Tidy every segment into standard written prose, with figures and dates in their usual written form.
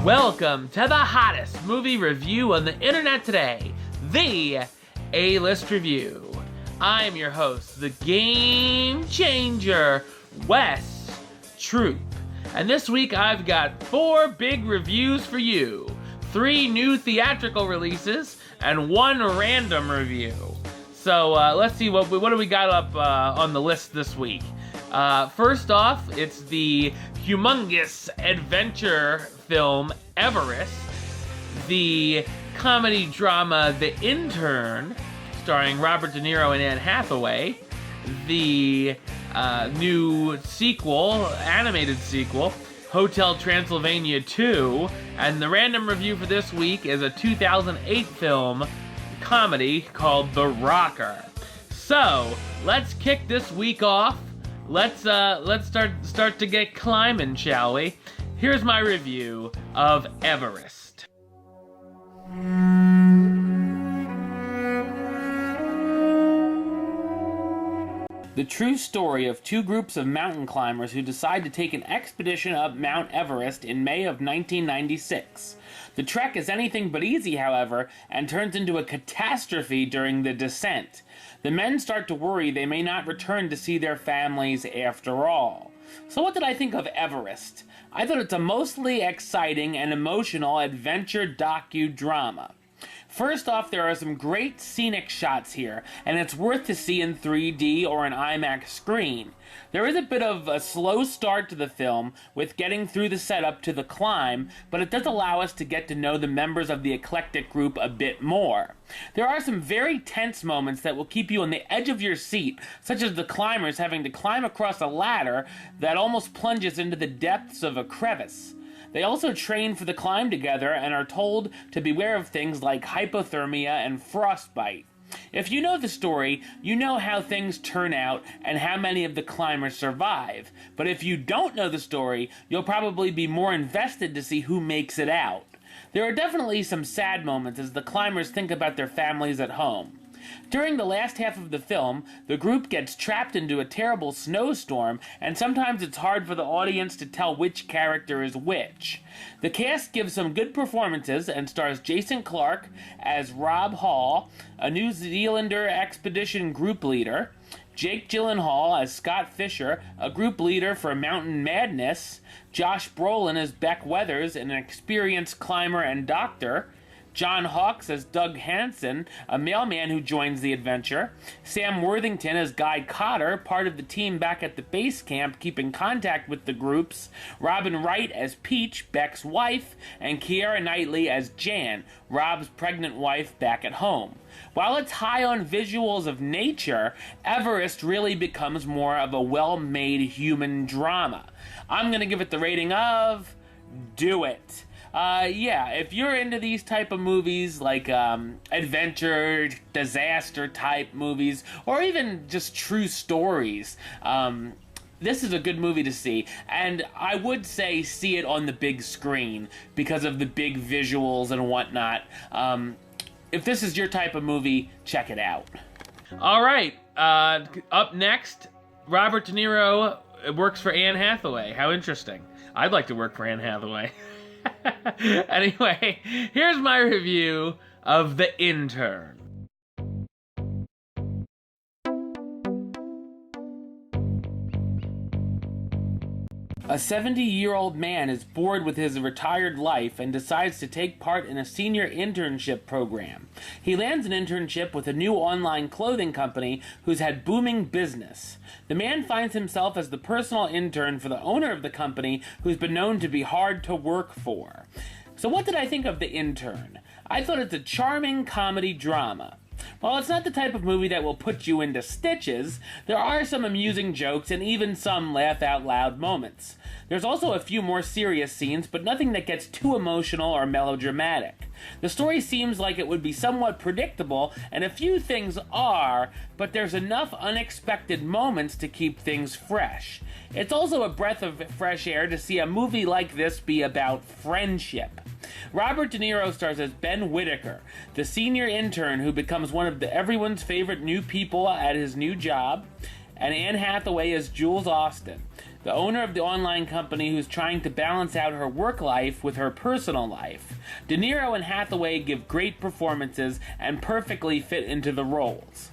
Welcome to the hottest movie review on the internet today, the A-List Review. I'm your host, the Game Changer, Wes Troop. And this week I've got 4 big reviews for you, 3 new theatrical releases, and 1 random review. So let's see, what do we got up on the list this week? First off, it's the humongous adventure film Everest, the comedy drama The Intern, starring Robert De Niro and Anne Hathaway, the new sequel, animated sequel, Hotel Transylvania 2, and the random review for this week is a 2008 film comedy called The Rocker. So, let's kick this week off. Let's start to get climbing, shall we? Here's my review of Everest. The true story of 2 groups of mountain climbers who decide to take an expedition up Mount Everest in May of 1996. The trek is anything but easy, however, and turns into a catastrophe during the descent. The men start to worry they may not return to see their families after all. So what did I think of Everest? I thought it's a mostly exciting and emotional adventure docudrama. First off, there are some great scenic shots here, and it's worth to see in 3D or an IMAX screen. There is a bit of a slow start to the film with getting through the setup to the climb, but it does allow us to get to know the members of the eclectic group a bit more. There are some very tense moments that will keep you on the edge of your seat, such as the climbers having to climb across a ladder that almost plunges into the depths of a crevice. They also train for the climb together and are told to beware of things like hypothermia and frostbite. If you know the story, you know how things turn out and how many of the climbers survive. But if you don't know the story, you'll probably be more invested to see who makes it out. There are definitely some sad moments as the climbers think about their families at home. During the last half of the film, the group gets trapped into a terrible snowstorm, and sometimes it's hard for the audience to tell which character is which. The cast gives some good performances and stars Jason Clarke as Rob Hall, a New Zealander expedition group leader, Jake Gyllenhaal as Scott Fisher, a group leader for Mountain Madness, Josh Brolin as Beck Weathers, an experienced climber and doctor, John Hawkes as Doug Hansen, a mailman who joins the adventure, Sam Worthington as Guy Cotter, part of the team back at the base camp keeping contact with the groups, Robin Wright as Peach, Beck's wife, and Keira Knightley as Jan, Rob's pregnant wife back at home. While it's high on visuals of nature, Everest really becomes more of a well-made human drama. I'm going to give it the rating of do it. If you're into these type of movies, like adventure, disaster type movies, or even just true stories, this is a good movie to see. And I would say see it on the big screen because of the big visuals and whatnot. If this is your type of movie, check it out. All right, up next, Robert De Niro works for Anne Hathaway. How interesting. I'd like to work for Anne Hathaway. Anyway, here's my review of The Intern. A 70-year-old man is bored with his retired life and decides to take part in a senior internship program. He lands an internship with a new online clothing company who's had booming business. The man finds himself as the personal intern for the owner of the company, who's been known to be hard to work for. So what did I think of The Intern? I thought it's a charming comedy drama. While it's not the type of movie that will put you into stitches, there are some amusing jokes and even some laugh-out-loud moments. There's also a few more serious scenes, but nothing that gets too emotional or melodramatic. The story seems like it would be somewhat predictable, and a few things are, but there's enough unexpected moments to keep things fresh. It's also a breath of fresh air to see a movie like this be about friendship. Robert De Niro stars as Ben Whitaker, the senior intern who becomes one of everyone's favorite new people at his new job. and Anne Hathaway as Jules Austen, the owner of the online company who's trying to balance out her work life with her personal life. De Niro and Hathaway give great performances and perfectly fit into the roles.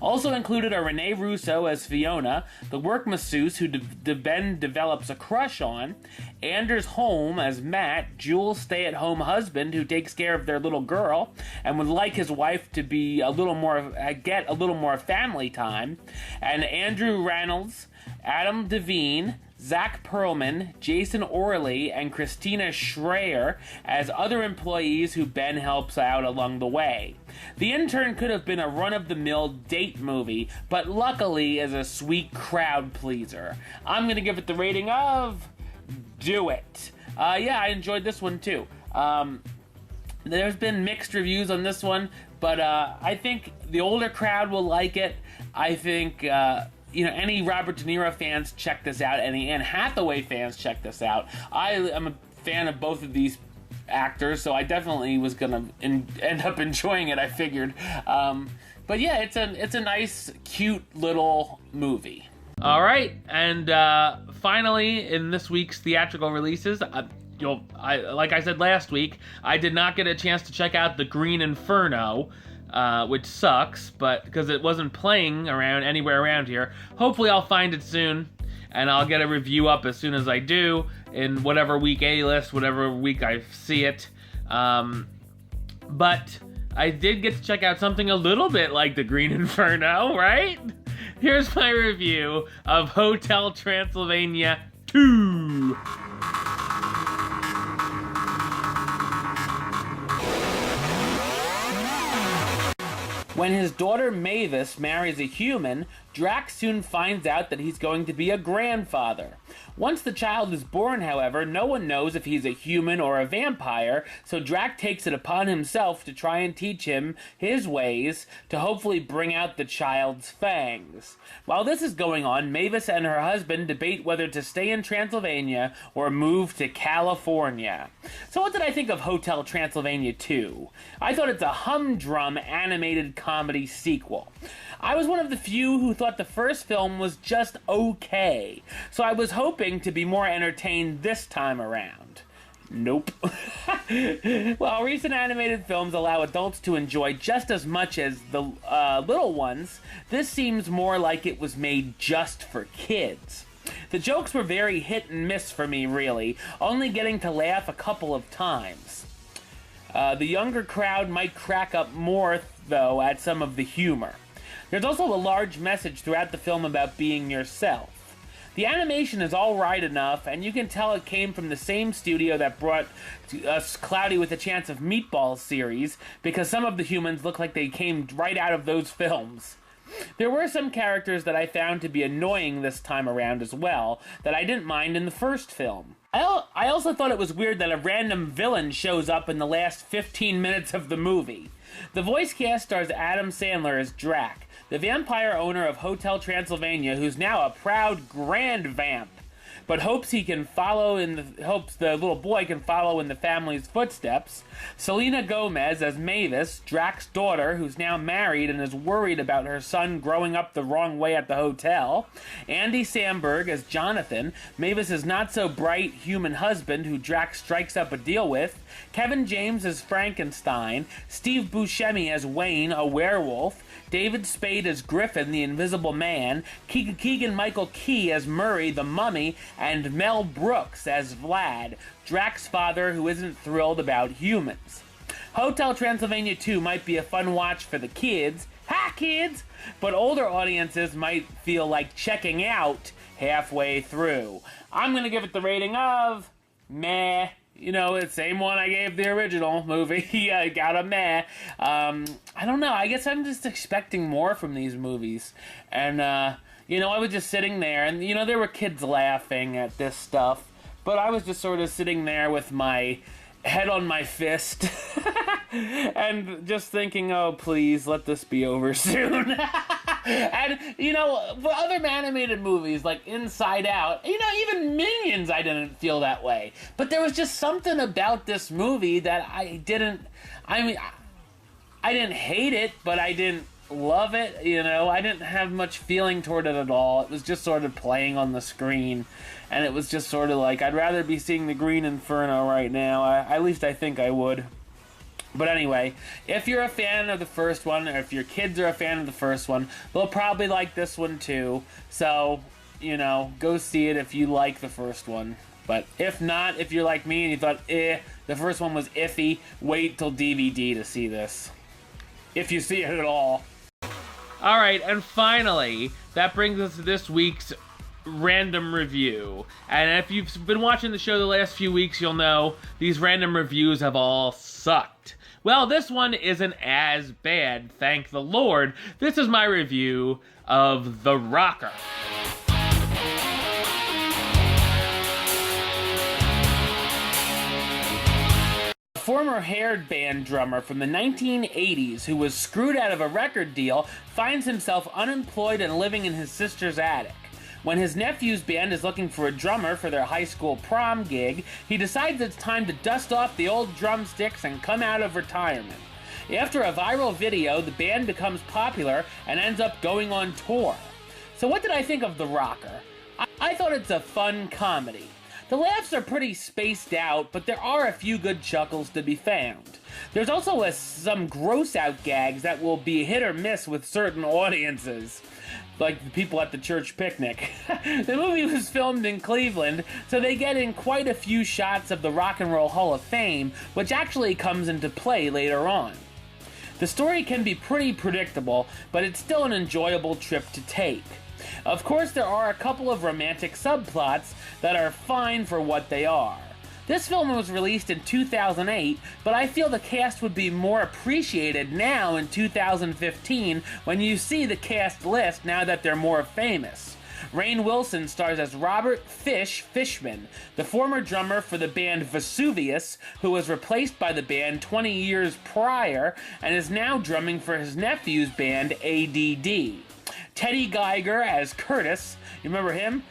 Also included are Rene Russo as Fiona, the work masseuse who Ben develops a crush on, Anders Holm as Matt, Jules' stay-at-home husband who takes care of their little girl and would like his wife to be get a little more family time, and Andrew Reynolds, Adam Devine, Zach Perlman, Jason Orley, and Christina Schreier as other employees who Ben helps out along the way. The Intern could have been a run-of-the-mill date movie, but luckily is a sweet crowd pleaser. I'm going to give it the rating of... do it. Yeah, I enjoyed this one too. There's been mixed reviews on this one, but I think the older crowd will like it. I think... any Robert De Niro fans check this out. Any Anne Hathaway fans check this out. I am a fan of both of these actors, so I definitely was gonna end up enjoying it. I figured, but yeah, it's a nice, cute little movie. All right, and finally, in this week's theatrical releases. Like I said last week, I did not get a chance to check out The Green Inferno, which sucks, but because it wasn't playing anywhere around here. Hopefully I'll find it soon, and I'll get a review up as soon as I do, in whatever week A-list, whatever week I see it. But I did get to check out something a little bit like The Green Inferno, right? Here's my review of Hotel Transylvania 2. When his daughter Mavis marries a human, Drax soon finds out that he's going to be a grandfather. Once the child is born, however, no one knows if he's a human or a vampire, so Drax takes it upon himself to try and teach him his ways to hopefully bring out the child's fangs. While this is going on, Mavis and her husband debate whether to stay in Transylvania or move to California. So what did I think of Hotel Transylvania 2? I thought it's a humdrum animated comedy sequel. I was one of the few who thought the first film was just okay, so I was hoping to be more entertained this time around. Nope. While recent animated films allow adults to enjoy just as much as the little ones, this seems more like it was made just for kids. The jokes were very hit and miss for me, really, only getting to laugh a couple of times. The younger crowd might crack up more, though, at some of the humor. There's also a large message throughout the film about being yourself. The animation is alright enough, and you can tell it came from the same studio that brought us Cloudy with a Chance of Meatballs series, because some of the humans look like they came right out of those films. There were some characters that I found to be annoying this time around as well, that I didn't mind in the first film. I also thought it was weird that a random villain shows up in the last 15 minutes of the movie. The voice cast stars Adam Sandler as Drac, the vampire owner of Hotel Transylvania, who's now a proud grand vamp, but hopes the little boy can follow in the family's footsteps. Selena Gomez as Mavis, Drac's daughter, who's now married and is worried about her son growing up the wrong way at the hotel. Andy Samberg as Jonathan, Mavis's not-so-bright human husband who Drax strikes up a deal with. Kevin James as Frankenstein. Steve Buscemi as Wayne, a werewolf. David Spade as Griffin, the Invisible Man, Keegan-Michael Key as Murray, the Mummy, and Mel Brooks as Vlad, Drax's father who isn't thrilled about humans. Hotel Transylvania 2 might be a fun watch for the kids, ha kids, but older audiences might feel like checking out halfway through. I'm going to give it the rating of meh. You know, the same one I gave the original movie. I got a meh. I don't know. I guess I'm just expecting more from these movies. And, I was just sitting there. And, there were kids laughing at this stuff. But I was just sort of sitting there with my head on my fist. And just thinking, oh, please, let this be over soon. And, for other animated movies like Inside Out, even Minions, I didn't feel that way. But there was just something about this movie that I didn't hate it, but I didn't love it, you know. I didn't have much feeling toward it at all. It was just sort of playing on the screen, and it was just sort of like, I'd rather be seeing the Green Inferno right now. At least I think I would. But anyway, if you're a fan of the first one, or if your kids are a fan of the first one, they'll probably like this one too. So, you know, go see it if you like the first one. But if not, if you're like me and you thought, the first one was iffy, wait till DVD to see this. If you see it at all. Alright, and finally, that brings us to this week's random review. And if you've been watching the show the last few weeks, you'll know these random reviews have all sucked. Well, this one isn't as bad, thank the Lord. This is my review of The Rocker. Former haired band drummer from the 1980s who was screwed out of a record deal finds himself unemployed and living in his sister's attic. When his nephew's band is looking for a drummer for their high school prom gig, he decides it's time to dust off the old drumsticks and come out of retirement. After a viral video, the band becomes popular and ends up going on tour. So what did I think of The Rocker? I thought it's a fun comedy. The laughs are pretty spaced out, but there are a few good chuckles to be found. There's also some gross-out gags that will be hit or miss with certain audiences, like the people at the church picnic. The movie was filmed in Cleveland, so they get in quite a few shots of the Rock and Roll Hall of Fame, which actually comes into play later on. The story can be pretty predictable, but it's still an enjoyable trip to take. Of course, there are a couple of romantic subplots that are fine for what they are. This film was released in 2008, but I feel the cast would be more appreciated now in 2015 when you see the cast list now that they're more famous. Rainn Wilson stars as Robert Fishman, the former drummer for the band Vesuvius, who was replaced by the band 20 years prior and is now drumming for his nephew's band ADD. Teddy Geiger as Curtis, you remember him?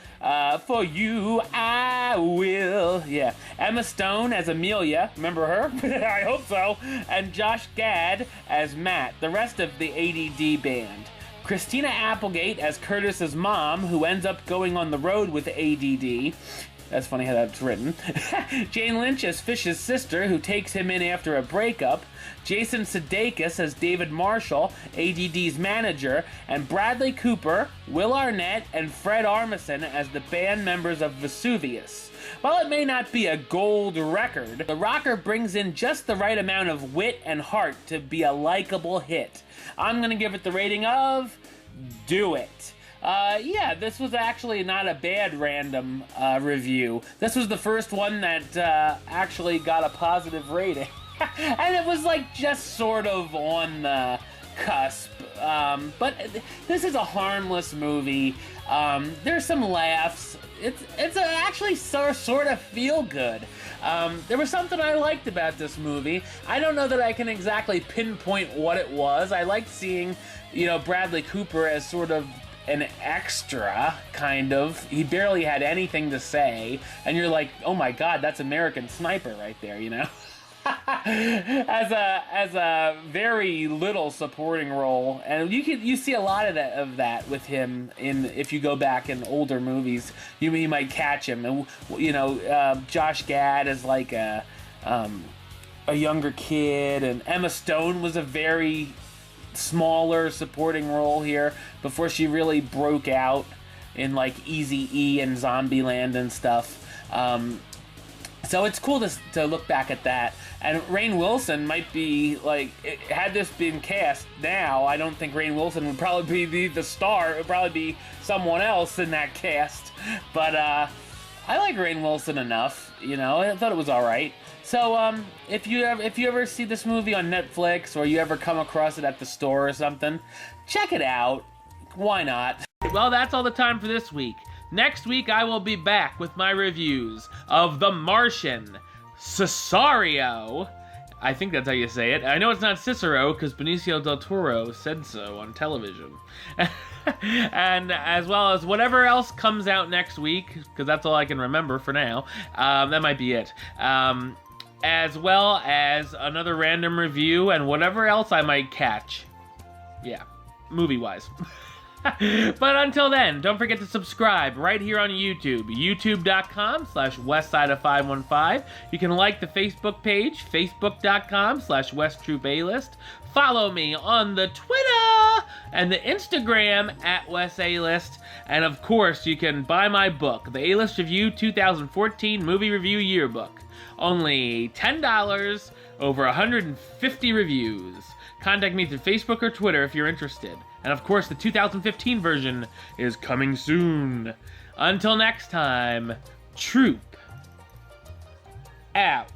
For you I will. Yeah. Emma Stone as Amelia, remember her? I hope so. And Josh Gad as Matt, the rest of the ADD band. Christina Applegate as Curtis's mom, who ends up going on the road with ADD. That's funny how that's written. Jane Lynch as Fish's sister, who takes him in after a breakup. Jason Sudeikis as David Marshall, ADD's manager. And Bradley Cooper, Will Arnett, and Fred Armisen as the band members of Vesuvius. While it may not be a gold record, The Rocker brings in just the right amount of wit and heart to be a likable hit. I'm gonna give it the rating of... do it. Yeah, this was actually not a bad random review. This was the first one that actually got a positive rating. And it was like just sort of on the cusp. But this is a harmless movie. There's some laughs. It's actually sort of feel good. There was something I liked about this movie. I don't know that I can exactly pinpoint what it was. I liked seeing, Bradley Cooper as sort of an extra, kind of. He barely had anything to say, and you're like, oh my god, that's American Sniper right there, as a very little supporting role, and you see a lot of that with him if you go back in older movies. You might catch him, and Josh Gad is like a younger kid, and Emma Stone was a very smaller supporting role here before she really broke out in like Eazy-E and Zombieland and stuff. So it's cool to look back at that. And Rainn Wilson might be, like, had this been cast now, I don't think Rainn Wilson would probably be the star. It would probably be someone else in that cast. But I like Rainn Wilson enough, I thought it was alright. So if you ever see this movie on Netflix, or you ever come across it at the store or something, check it out. Why not? Well, that's all the time for this week. Next week, I will be back with my reviews of The Martian, Cesario. I think that's how you say it. I know it's not Cicero, because Benicio del Toro said so on television. And as well as whatever else comes out next week, because that's all I can remember for now. That might be it. As well as another random review and whatever else I might catch. Yeah. movie-wise. But until then, don't forget to subscribe right here on YouTube, youtube.com/westside515. You can like the Facebook page, facebook.com/WestTroopAlist. Follow me on the Twitter and the Instagram @WesAlist. And of course, you can buy my book, The A-List Review 2014 Movie Review Yearbook. Only $10, over 150 reviews. Contact me through Facebook or Twitter if you're interested. And of course, the 2015 version is coming soon. Until next time, Troop out.